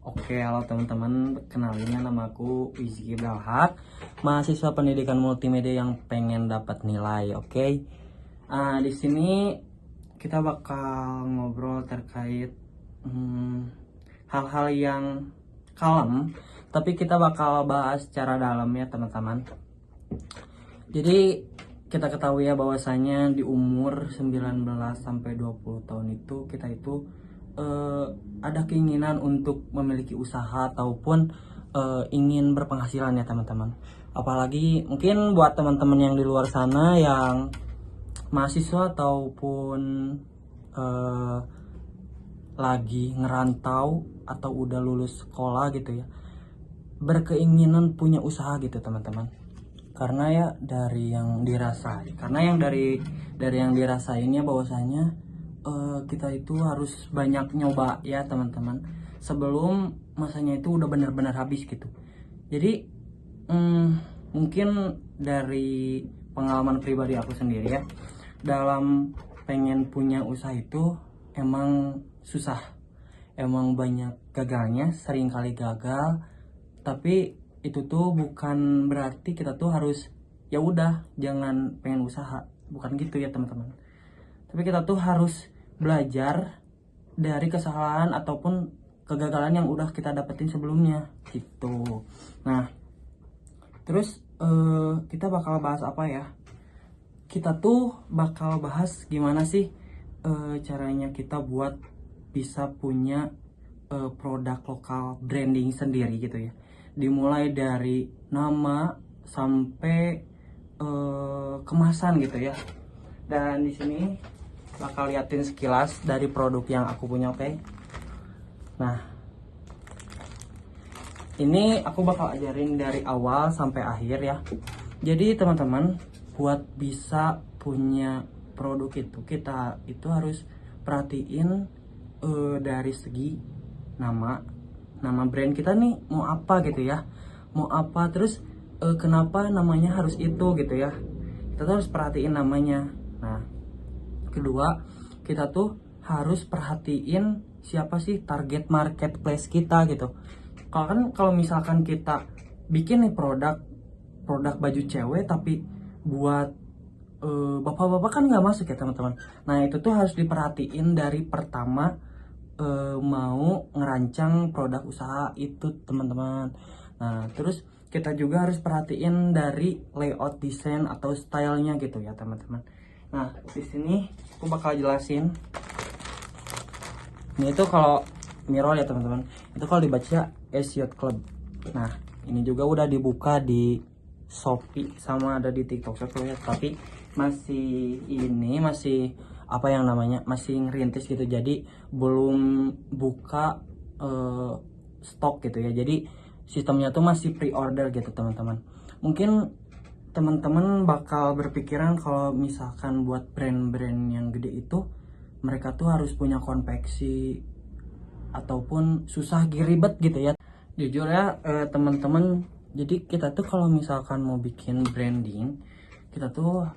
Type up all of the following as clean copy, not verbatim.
Oke, halo teman-teman, kenalinnya nama aku Rizky Belhak, mahasiswa pendidikan multimedia yang pengen dapat nilai. Oke, di sini kita bakal ngobrol terkait hal-hal yang kalem, tapi kita bakal bahas secara dalam ya teman-teman. Jadi kita ketahui ya bahwasanya di umur 19 sampai 20 tahun itu kita itu ada keinginan untuk memiliki usaha ataupun ingin berpenghasilan ya teman-teman. Apalagi mungkin buat teman-teman yang di luar sana yang mahasiswa ataupun lagi ngerantau atau udah lulus sekolah gitu ya, berkeinginan punya usaha gitu teman-teman. Karena ya dari yang dirasain, dirasainnya bahwasanya kita itu harus banyak nyoba ya teman-teman sebelum masanya itu udah benar-benar habis gitu. Jadi mungkin dari pengalaman pribadi aku sendiri ya, dalam pengen punya usaha itu emang susah, emang banyak gagalnya, sering kali gagal. Tapi itu tuh bukan berarti kita tuh harus ya udah jangan pengen usaha, bukan gitu ya teman-teman. Tapi kita tuh harus belajar dari kesalahan ataupun kegagalan yang udah kita dapetin sebelumnya gitu. Nah, terus kita bakal bahas apa ya? Kita tuh bakal bahas gimana sih caranya kita buat bisa punya produk lokal branding sendiri gitu ya. Dimulai dari nama sampai kemasan gitu ya. Dan di sini bakal liatin sekilas dari produk yang aku punya, oke? Nah, ini aku bakal ajarin dari awal sampai akhir ya. Jadi teman-teman, buat bisa punya produk itu kita itu harus perhatiin dari segi nama brand kita nih mau apa gitu ya, mau apa, terus kenapa namanya harus itu gitu ya, kita tuh harus perhatiin namanya. Nah, kedua, kita tuh harus perhatiin siapa sih target marketplace kita gitu. Kalau misalkan kita bikin nih produk baju cewek tapi buat bapak-bapak kan nggak masuk ya teman-teman. Nah, itu tuh harus diperhatiin dari pertama mau ngerancang produk usaha itu teman-teman. Nah, terus kita juga harus perhatiin dari layout desain atau stylenya gitu ya teman-teman. Nah, di sini aku bakal jelasin. Ini itu kalau mirror ya teman-teman. Itu kalau dibaca Yacht Club. Nah, ini juga udah dibuka di Shopee sama ada di TikTok Shop ya. Tapi masih apa yang namanya masih ngerintis gitu. Jadi belum buka stok gitu ya. Jadi sistemnya tuh masih pre-order gitu teman-teman. Mungkin teman-teman bakal berpikiran kalau misalkan buat brand-brand yang gede itu mereka tuh harus punya konveksi ataupun susah ribet gitu ya. Jujur ya teman-teman, jadi kita tuh kalau misalkan mau bikin branding, kita tuh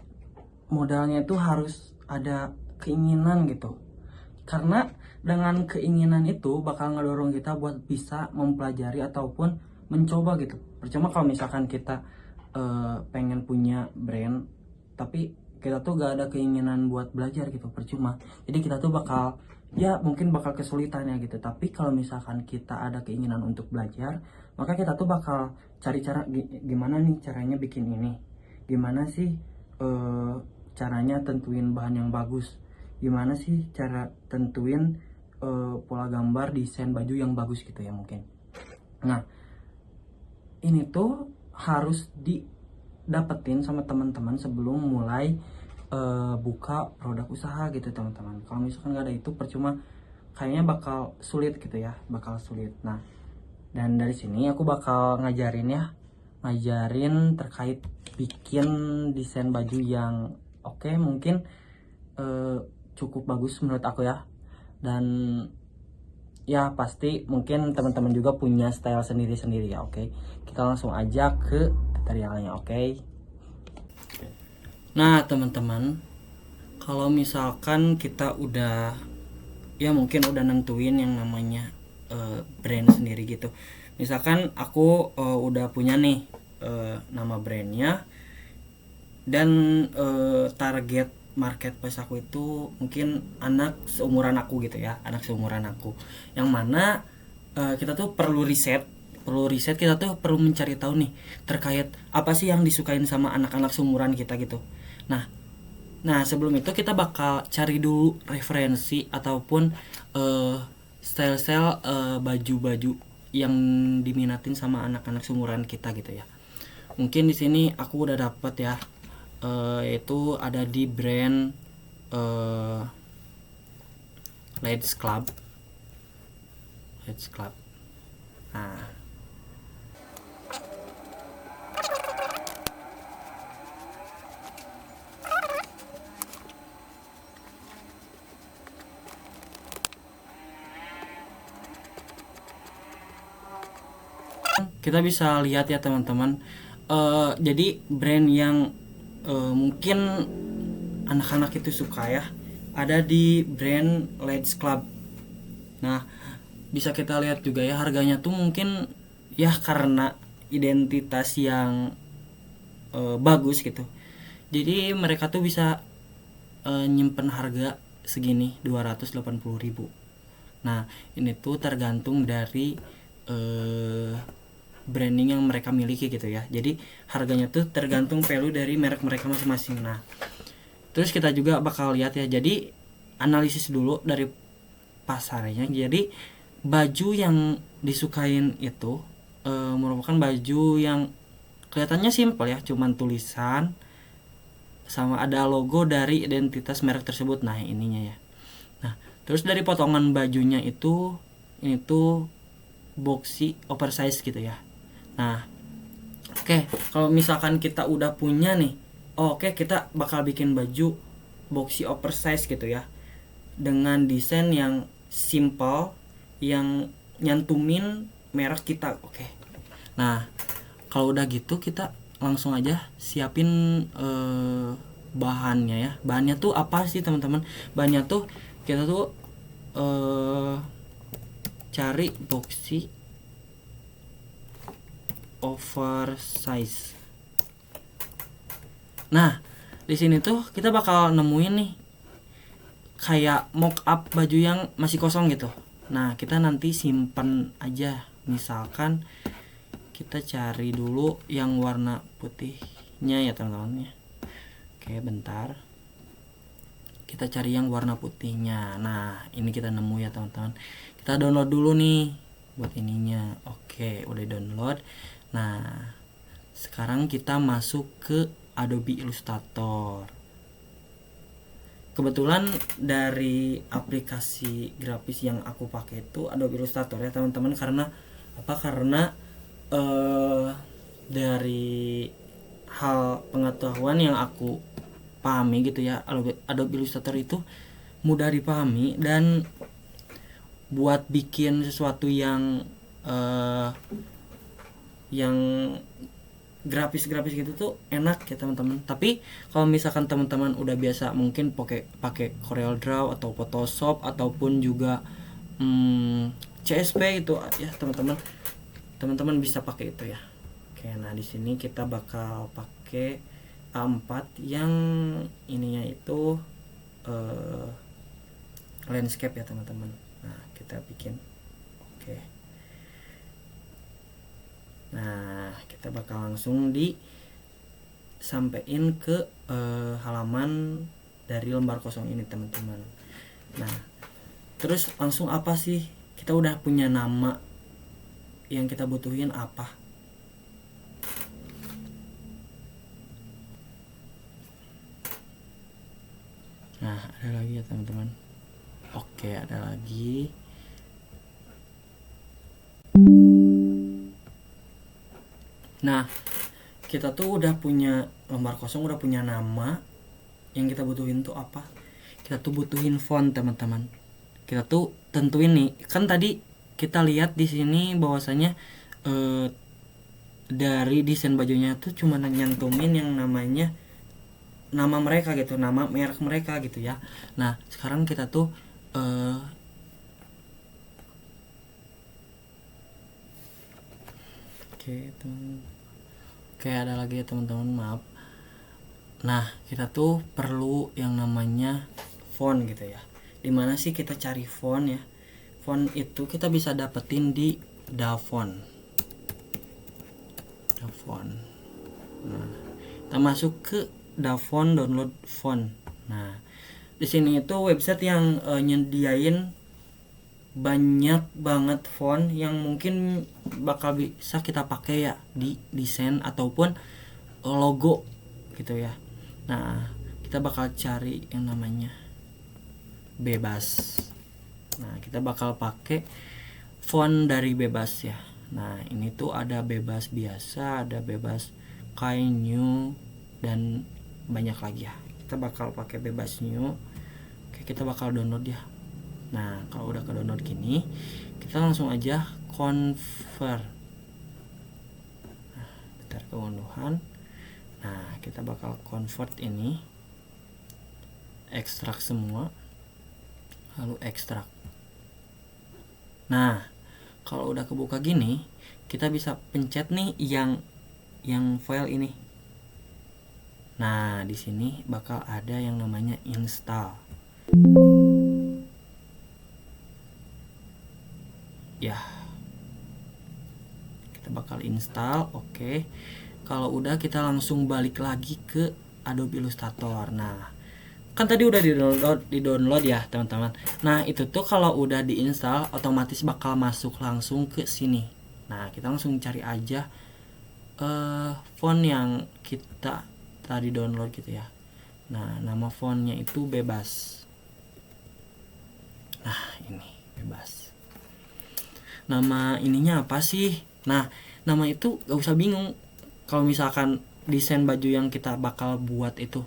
modalnya tuh harus ada keinginan gitu. Karena dengan keinginan itu bakal ngedorong kita buat bisa mempelajari ataupun mencoba gitu. Percuma kalau misalkan kita pengen punya brand tapi kita tuh gak ada keinginan buat belajar gitu, percuma. Jadi kita tuh mungkin bakal kesulitan ya gitu. Tapi kalau misalkan kita ada keinginan untuk belajar, maka kita tuh bakal cari cara gimana nih caranya bikin ini, gimana sih caranya tentuin bahan yang bagus, gimana sih cara tentuin pola gambar desain baju yang bagus gitu ya mungkin. Nah, ini tuh harus didapetin sama teman-teman sebelum mulai buka produk usaha gitu teman-teman. Kalau misalkan nggak ada itu percuma, kayaknya bakal sulit gitu ya, bakal sulit. Nah, dan dari sini aku bakal ngajarin terkait bikin desain baju yang oke, mungkin cukup bagus menurut aku ya. Dan ya pasti mungkin teman-teman juga punya style sendiri-sendiri ya, oke. Kita langsung aja ke tutorialnya, oke. Nah teman-teman, kalau misalkan kita udah ya mungkin udah nentuin yang namanya brand sendiri gitu. Misalkan aku udah punya nih nama brandnya, dan target marketplace aku itu mungkin anak seumuran aku gitu ya, anak seumuran aku, yang mana kita tuh perlu riset, kita tuh perlu mencari tahu nih terkait apa sih yang disukain sama anak-anak seumuran kita gitu. Nah sebelum itu kita bakal cari dulu referensi ataupun style-style baju-baju yang diminatin sama anak-anak seumuran kita gitu ya. Mungkin di sini aku udah dapat ya, yaitu ada di brand Ladies Club. Nah, kita bisa lihat ya teman-teman, jadi brand yang mungkin anak-anak itu suka ya, ada di brand Ladies Club. Nah bisa kita lihat juga ya, harganya tuh mungkin ya karena identitas yang bagus gitu, jadi mereka tuh bisa nyimpen harga segini 280.000. Nah ini tuh tergantung dari branding yang mereka miliki gitu ya, jadi harganya tuh tergantung value dari merek mereka masing-masing. Nah terus kita juga bakal lihat ya, jadi analisis dulu dari pasarnya. Jadi baju yang disukain itu merupakan baju yang kelihatannya simpel ya, cuman tulisan sama ada logo dari identitas merek tersebut. Nah ininya ya. Nah terus dari potongan bajunya itu, ini tuh boxy oversize gitu ya. Nah oke, kalau misalkan kita udah punya nih, oke kita bakal bikin baju boxy oversize gitu ya, dengan desain yang simple, yang nyantumin merek kita. Oke. Nah kalau udah gitu kita langsung aja siapin bahannya ya. Bahannya tuh apa sih teman-teman? Bahannya tuh kita tuh cari boxy oversize. Nah di sini tuh kita bakal nemuin nih kayak mock up baju yang masih kosong gitu. Nah kita nanti simpan aja, misalkan kita cari dulu yang warna putihnya ya teman-teman ya. Oke bentar, kita cari yang warna putihnya. Nah ini kita nemu ya teman-teman, kita download dulu nih buat ininya. Oke udah download. Nah sekarang kita masuk ke Adobe Illustrator. Kebetulan dari aplikasi grafis yang aku pakai itu Adobe Illustrator ya teman-teman. Karena apa? Karena dari hal pengetahuan yang aku pahami gitu ya, Adobe Illustrator itu mudah dipahami, dan buat bikin sesuatu yang grafis gitu tuh enak ya teman-teman. Tapi kalau misalkan teman-teman udah biasa mungkin pakai CorelDRAW atau Photoshop ataupun juga CSP itu ya teman-teman bisa pakai itu ya. Oke, nah di sini kita bakal pakai A4 yang ininya itu landscape ya teman-teman. Nah kita bikin. Oke. Nah kita bakal langsung disampaikan ke halaman dari lembar kosong ini teman-teman. Nah terus langsung apa sih, kita udah punya nama, yang kita butuhin apa? Nah ada lagi ya teman-teman. Oke ada lagi. Nah kita tuh udah punya lembar kosong, udah punya nama. Yang kita butuhin tuh apa? Kita tuh butuhin font teman-teman. Kita tuh tentuin nih, kan tadi kita lihat di sini bahwasanya dari desain bajunya tuh cuma nyantumin yang namanya nama mereka gitu, nama merek mereka gitu ya. Nah sekarang kita tuh Oke teman, oke ada lagi ya teman-teman, maaf. Nah kita tuh perlu yang namanya font gitu ya. Dimana sih kita cari font ya? Font itu kita bisa dapetin di Dafont. Nah, kita masuk ke Dafont, download font. Nah di sini itu website yang nyediain banyak banget font yang mungkin bakal bisa kita pakai ya di desain ataupun logo gitu ya. Nah kita bakal cari yang namanya bebas. Nah kita bakal pakai font dari bebas ya. Nah ini tuh ada bebas biasa, ada bebas Kind New, dan banyak lagi ya. Kita bakal pakai bebas New. Oke, kita bakal download ya. Nah kalau udah ke download gini, kita langsung aja convert. Nah, bentar keunduhan. Nah kita bakal convert ini, ekstrak semua, lalu ekstrak. Nah kalau udah kebuka gini, kita bisa pencet nih yang file ini. Nah di sini bakal ada yang namanya install. Ya kita bakal install. Oke, kalau udah kita langsung balik lagi ke Adobe Illustrator. Nah kan tadi udah di download ya teman-teman. Nah itu tuh kalau udah diinstal otomatis bakal masuk langsung ke sini. Nah kita langsung cari aja font yang kita tadi download gitu ya. Nah nama fontnya itu bebas. Nah ini bebas. Nama ininya apa sih? Nah nama itu gak usah bingung. Kalau misalkan desain baju yang kita bakal buat itu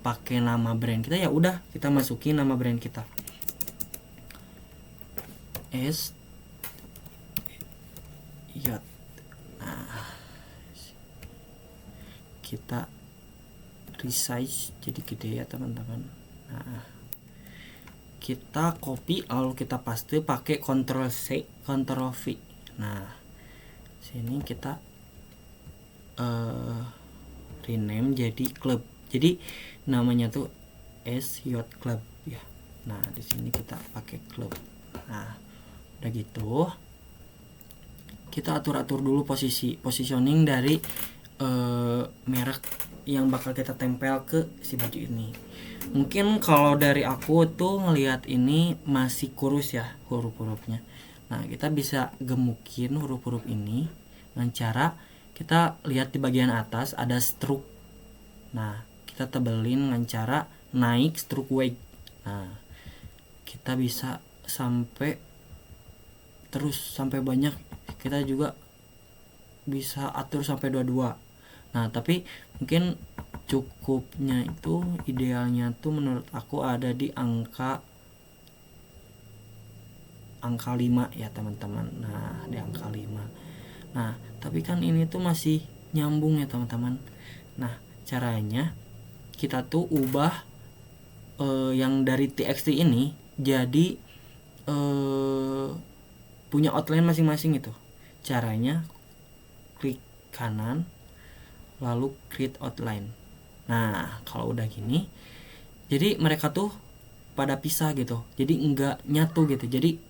pakai nama brand kita, ya udah kita masukin nama brand kita, S Yacht. Nah kita resize jadi gede ya teman-teman. Nah kita copy lalu kita paste pakai Ctrl C Ctrl V. Nah sini kita rename jadi club, jadi namanya tuh S Yacht Club ya. Nah di sini kita pakai club. Nah udah gitu kita atur dulu positioning dari merek yang bakal kita tempel ke si baju ini. Mungkin kalau dari aku tuh ngelihat ini masih kurus ya huruf-hurufnya. Nah kita bisa gemukin huruf-huruf ini dengan cara kita lihat di bagian atas ada stroke. Nah kita tebelin dengan cara naik stroke weight. Nah kita bisa sampai terus sampai banyak, kita juga bisa atur sampai 22. Nah tapi mungkin cukupnya itu idealnya tuh menurut aku ada di angka 5 ya teman-teman. Nah di angka 5. Nah tapi kan ini tuh masih nyambung ya teman-teman. Nah caranya kita tuh ubah yang dari TXT ini jadi punya outline masing-masing itu. Caranya klik kanan lalu create outline. Nah kalau udah gini jadi mereka tuh pada pisah gitu, jadi enggak nyatu gitu. Jadi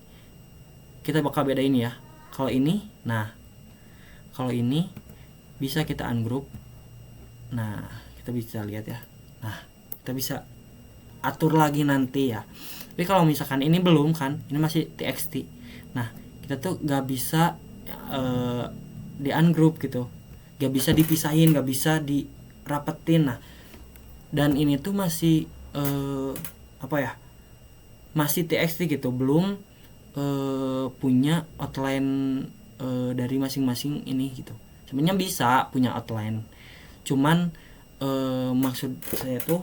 kita bakal bedain ya. Kalau ini, nah kalau ini bisa kita ungroup. Nah kita bisa lihat ya. Nah kita bisa atur lagi nanti ya. Tapi kalau misalkan ini belum kan, ini masih TXT. Nah kita tuh nggak bisa di ungroup gitu, nggak bisa dipisahin, nggak bisa dirapetin. Nah dan ini tuh masih apa ya, masih TXT gitu, belum punya outline dari masing-masing ini gitu. Sebenarnya bisa punya outline, cuman maksud saya tuh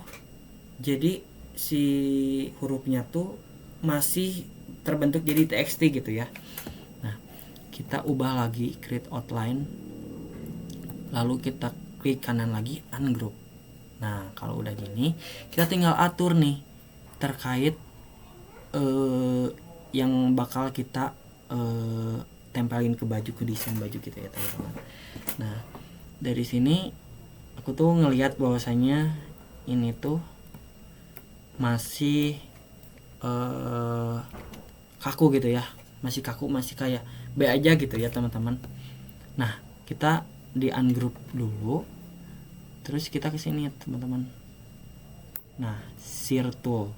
jadi si hurufnya tuh masih terbentuk jadi TXT gitu ya. Nah kita ubah lagi create outline, lalu kita klik kanan lagi ungroup. Nah kalau udah gini kita tinggal atur nih terkait yang bakal kita tempelin ke baju, ke desain baju gitu ya teman-teman. Nah dari sini aku tuh ngelihat bahwasanya ini tuh masih kaku gitu ya, masih kaku, masih kayak B aja gitu ya teman-teman. Nah kita di ungroup dulu, terus kita ke sini teman-teman. Nah circle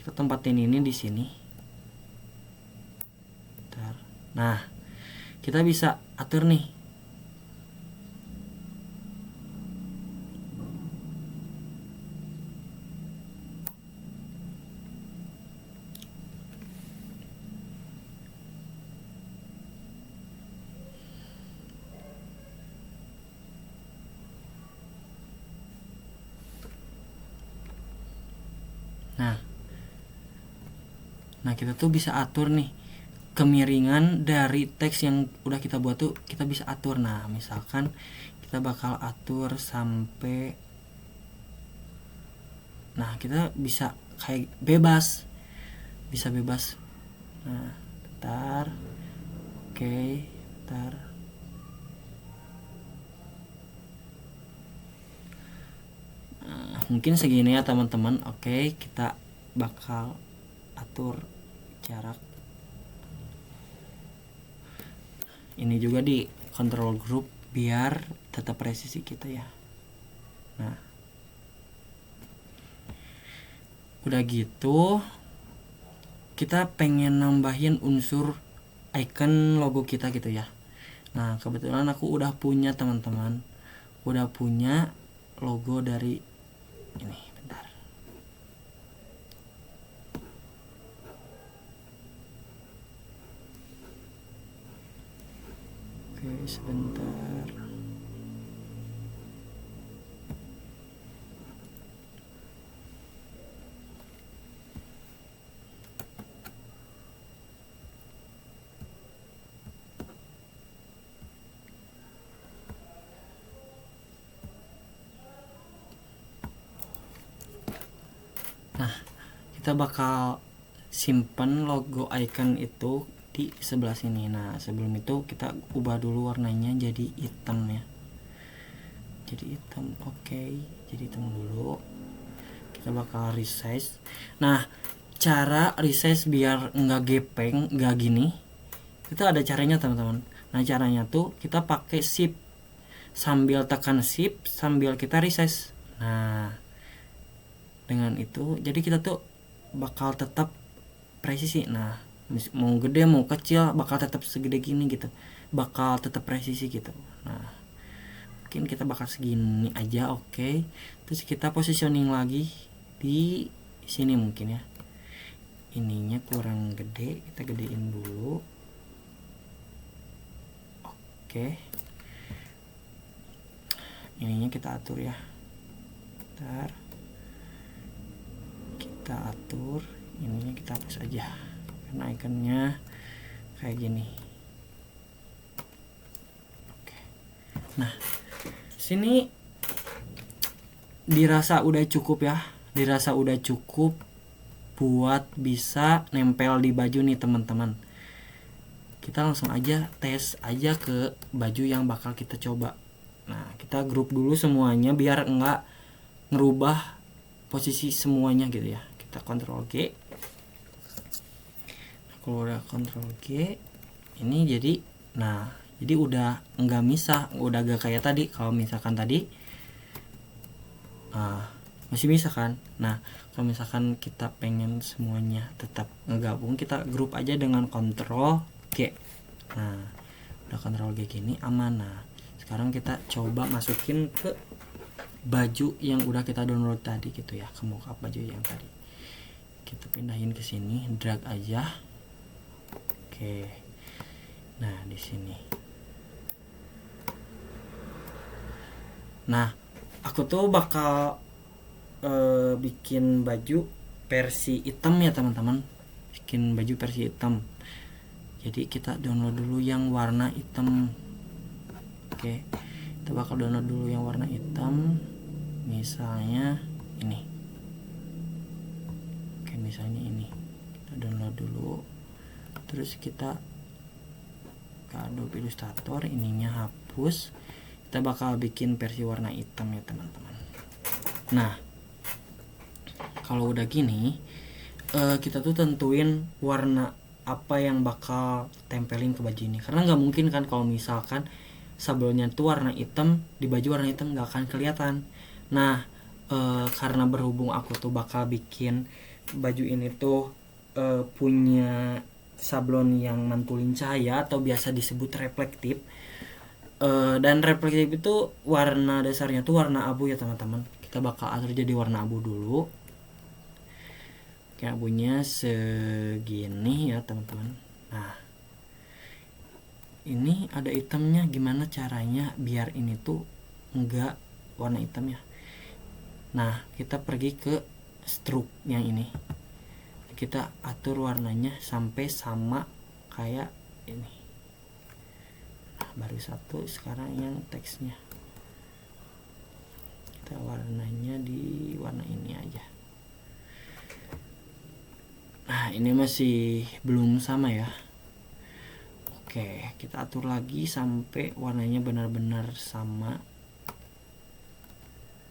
kita tempatin ini di sini. Bentar. Nah kita bisa atur nih. Nah kita tuh bisa atur nih kemiringan dari teks yang udah kita buat tuh kita bisa atur. Nah misalkan kita bakal atur sampai, nah kita bisa kayak bebas, bisa bebas. Nah bentar, oke, bentar. Nah, mungkin segini ya teman-teman. Oke, kita bakal atur jarak ini juga di control group biar tetap presisi kita ya. Nah udah gitu kita pengen nambahin unsur icon logo kita gitu ya. Nah kebetulan aku udah punya teman-teman, udah punya logo dari ini. Bentar, oke sebentar. Nah kita bakal simpen logo icon itu di sebelah sini. Nah sebelum itu kita ubah dulu warnanya jadi hitam ya, jadi hitam. Oke, jadi hitam dulu. Kita bakal resize. Nah cara resize biar nggak gepeng, nggak gini, itu ada caranya teman-teman. Nah caranya tuh kita pakai shift, sambil tekan shift sambil kita resize. Nah dengan itu jadi kita tuh bakal tetap presisi. Nah mau gede mau kecil bakal tetap segede gini gitu, bakal tetap presisi gitu. Nah mungkin kita bakal segini aja. Oke, terus kita positioning lagi di sini mungkin ya, ininya kurang gede, kita gedein dulu. Oke, ininya kita atur ya. Bentar, kita atur ininya, kita hapus aja karena ikonnya kayak gini. Oke, nah sini dirasa udah cukup ya, dirasa udah cukup buat bisa nempel di baju nih teman-teman. Kita langsung aja tes aja ke baju yang bakal kita coba. Nah kita grup dulu semuanya biar enggak ngerubah posisi semuanya gitu ya. Kita Ctrl G. Nah, kalau udah Ctrl G ini jadi, nah jadi udah enggak misah, udah gak kayak tadi. Kalau misalkan tadi masih bisa kan. Nah kalau misalkan kita pengen semuanya tetap ngegabung, kita grup aja dengan Ctrl G. Nah udah Ctrl G gini aman. Nah sekarang kita coba masukin ke baju yang udah kita download tadi gitu ya, ke mockup baju yang tadi. Kita pindahin ke sini, drag aja. Oke, nah di sini. Nah aku tuh bakal bikin baju versi hitam ya teman-teman, bikin baju versi hitam. Jadi kita download dulu yang warna hitam. Oke, kita bakal download dulu yang warna hitam, misalnya ini. Oke, misalnya ini kita download dulu, terus kita ke Adobe Illustrator, ininya hapus. Kita bakal bikin versi warna hitam ya teman-teman. Nah, kalau udah gini, kita tuh tentuin warna apa yang bakal tempelin ke baju ini, karena nggak mungkin kan kalau misalkan sablonnya tuh warna hitam, di baju warna hitam nggak akan kelihatan. Nah, karena berhubung aku tuh bakal bikin baju ini tuh punya sablon yang mantulin cahaya atau biasa disebut reflektif, dan reflektif itu warna dasarnya tuh warna abu ya teman-teman. Kita bakal atur jadi warna abu dulu. Kayak abunya segini ya teman-teman. Nah, ini ada hitamnya, gimana caranya biar ini tuh enggak warna hitam ya. Nah, kita pergi ke stroke yang ini, kita atur warnanya sampai sama kayak ini. Nah, baru satu. Sekarang yang teksnya, kita warnanya di warna ini aja. Nah, ini masih belum sama ya. Oke, kita atur lagi sampai warnanya benar-benar sama.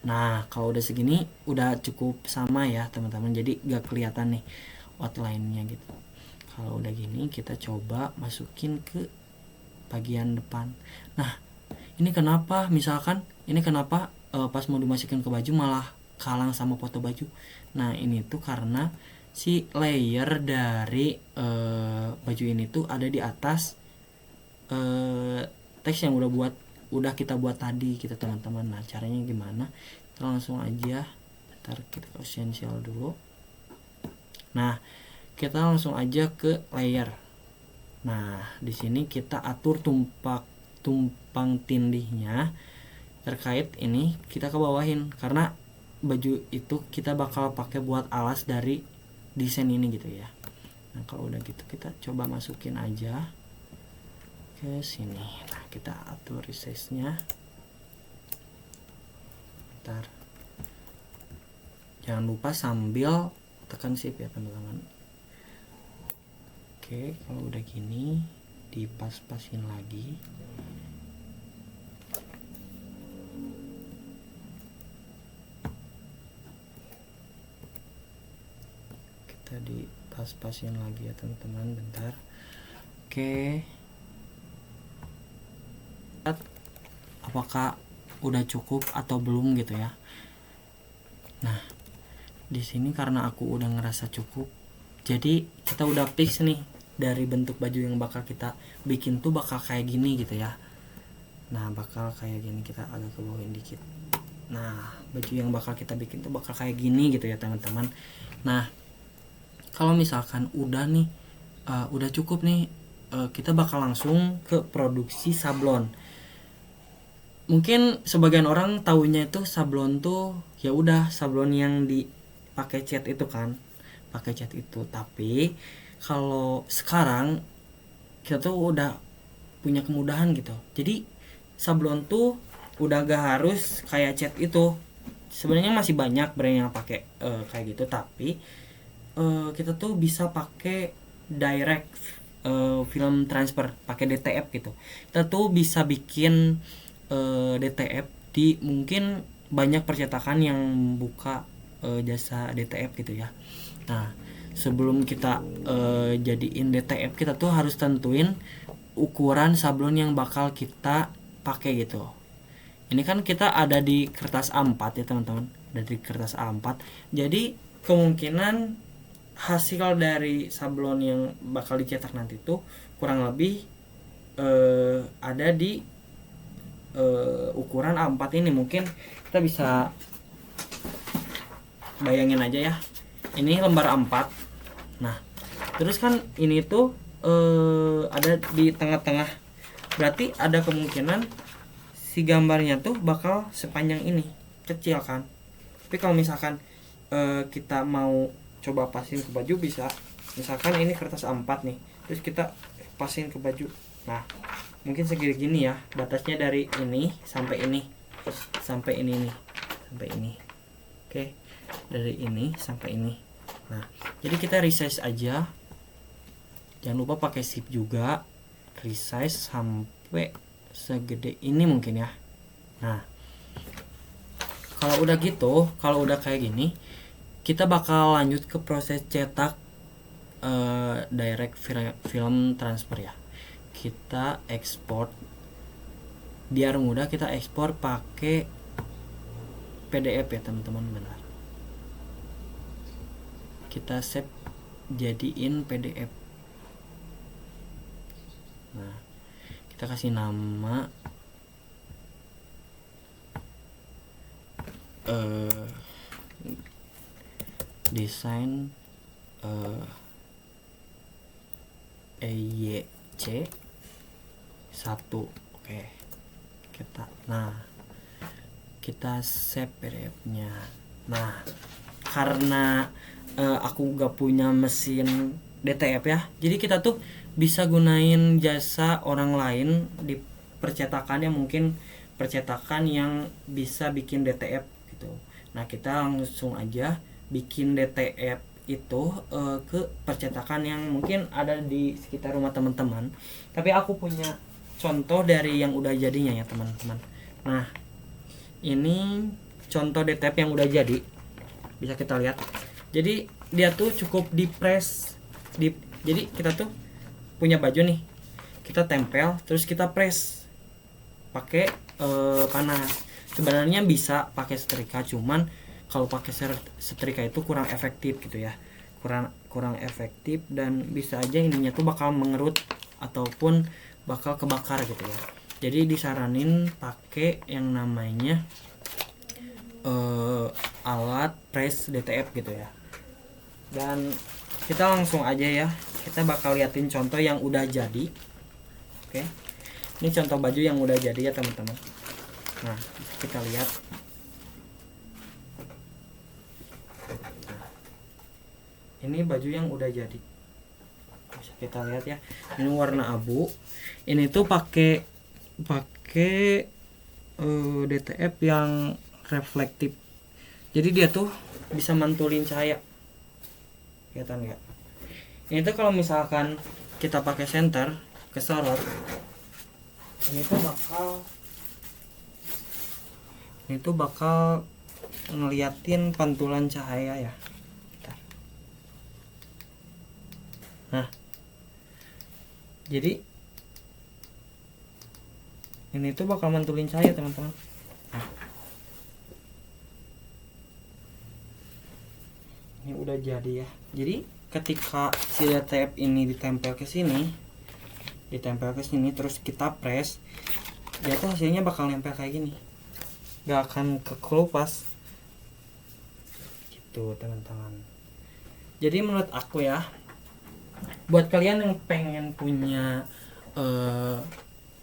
Nah, kalau udah segini udah cukup sama ya teman-teman, jadi gak kelihatan nih outline-nya gitu. Kalau udah gini, kita coba masukin ke bagian depan. Nah, ini kenapa pas mau dimasukin ke baju malah kalang sama foto baju. Nah, ini tuh karena si layer dari baju ini tuh ada di atas teks yang udah kita buat tadi gitu teman-teman. Nah, caranya gimana? Kita langsung aja, ntar kita ke essential dulu. Nah, kita langsung aja ke layer. Nah, di sini kita atur tumpang tindihnya terkait ini, kita ke bawahin karena baju itu kita bakal pakai buat alas dari desain ini gitu ya. Nah, kalau udah gitu kita coba masukin aja ke sini. Nah, kita atur resize-nya. Ntar jangan lupa sambil tekan shift ya teman-teman. Oke, kalau udah gini dipas-pasin lagi. Kita dipas-pasin lagi ya teman-teman, bentar. Oke, apakah udah cukup atau belum gitu ya. Nah, di sini karena aku udah ngerasa cukup, jadi kita udah fix nih dari bentuk baju yang bakal kita bikin tuh bakal kayak gini gitu ya. Nah, bakal kayak gini, kita agak ke bawahin dikit. Nah, baju yang bakal kita bikin tuh bakal kayak gini gitu ya teman-teman. Nah, kalau misalkan udah nih udah cukup nih, kita bakal langsung ke produksi sablon. Mungkin sebagian orang taunya itu sablon tuh ya udah sablon yang dipakai cat itu kan, pakai cat itu. Tapi kalau sekarang kita tuh udah punya kemudahan gitu. Jadi sablon tuh udah gak harus kayak cat itu. Sebenarnya masih banyak brand yang pakai kayak gitu, tapi kita tuh bisa pakai direct film transfer, pakai DTF gitu. Kita tuh bisa bikin DTF di mungkin banyak percetakan yang buka jasa DTF gitu ya. Nah, sebelum kita jadiin DTF, kita tuh harus tentuin ukuran sablon yang bakal kita pakai gitu. Ini kan kita ada di kertas A4 ya teman-teman, ada di kertas A4. Jadi kemungkinan hasil dari sablon yang bakal dicetak nanti tuh kurang lebih ada di ukuran A4 ini. Mungkin kita bisa bayangin aja ya, ini lembar A4. Nah, terus kan ini tuh ada di tengah-tengah, berarti ada kemungkinan si gambarnya tuh bakal sepanjang ini, kecil kan. Tapi kalau misalkan kita mau coba pasin ke baju, bisa misalkan ini kertas A4 nih, terus kita pasin ke baju. Nah, mungkin segini ya batasnya, dari ini sampai ini, sampai ini nih, sampai ini. Oke, dari ini sampai ini. Nah, jadi kita resize aja, jangan lupa pakai shift juga, resize sampai segede ini mungkin ya. Nah, kalau udah gitu, kalau udah kayak gini, kita bakal lanjut ke proses cetak direct film transfer ya. Kita ekspor, biar mudah kita ekspor pakai PDF ya teman-teman. Benar, kita save jadiin PDF. Nah, kita kasih nama desain EYC 1. Oke, kita save PDF-nya. Nah, karena aku gak punya mesin DTF ya, jadi kita tuh bisa gunain jasa orang lain di percetakan yang mungkin percetakan yang bisa bikin DTF gitu. Nah, kita langsung aja bikin DTF itu ke percetakan yang mungkin ada di sekitar rumah teman-teman. Tapi aku punya contoh dari yang udah jadinya ya teman-teman. Nah, ini contoh DTF yang udah jadi, bisa kita lihat. Jadi dia tuh cukup di-press. Jadi kita tuh punya baju nih, kita tempel terus kita press pakai panas. Sebenarnya bisa pakai setrika, cuman kalau pakai setrika itu kurang efektif gitu ya, kurang efektif, dan bisa aja ininya tuh bakal mengerut ataupun bakal kebakar gitu ya. Jadi disaranin pakai yang namanya alat press DTF gitu ya. Dan kita langsung aja ya, kita bakal liatin contoh yang udah jadi. Oke, ini contoh baju yang udah jadi ya teman-teman. Nah, kita lihat. Ini baju yang udah jadi, bisa kita lihat ya. Ini warna abu. Ini tuh pakai DTF yang reflektif. Jadi dia tuh bisa mantulin cahaya. Kelihatan nggak? Ini tuh kalau misalkan kita pakai senter ke sorot, ini tuh bakal ngeliatin pantulan cahaya ya. Nah, jadi ini tuh bakal mantulin cahaya teman-teman. Nah, ini udah jadi ya. Jadi ketika si DTF ini ditempel ke sini, terus kita press, dia tuh hasilnya bakal nempel kayak gini, gak akan kekelupas gitu teman-teman. Jadi menurut aku ya, buat kalian yang pengen punya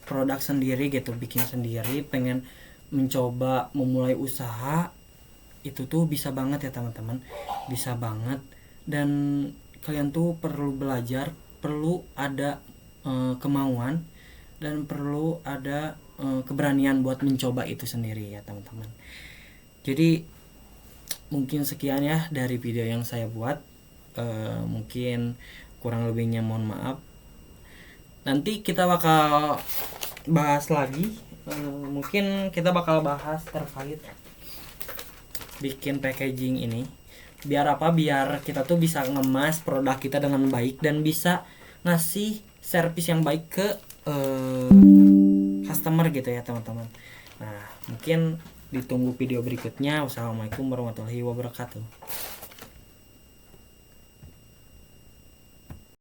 produk sendiri gitu, bikin sendiri, pengen mencoba memulai usaha, itu tuh bisa banget ya teman-teman, bisa banget. Dan kalian tuh perlu belajar, perlu ada kemauan, dan perlu ada keberanian buat mencoba itu sendiri ya teman-teman. Jadi mungkin sekian ya dari video yang saya buat. Mungkin kurang lebihnya mohon maaf. Nanti kita bakal bahas lagi, mungkin kita bakal bahas terkait bikin packaging ini. Biar apa? Biar kita tuh bisa ngemas produk kita dengan baik dan bisa ngasih servis yang baik ke customer gitu ya teman-teman. Nah, mungkin ditunggu video berikutnya. Wassalamualaikum warahmatullahi wabarakatuh.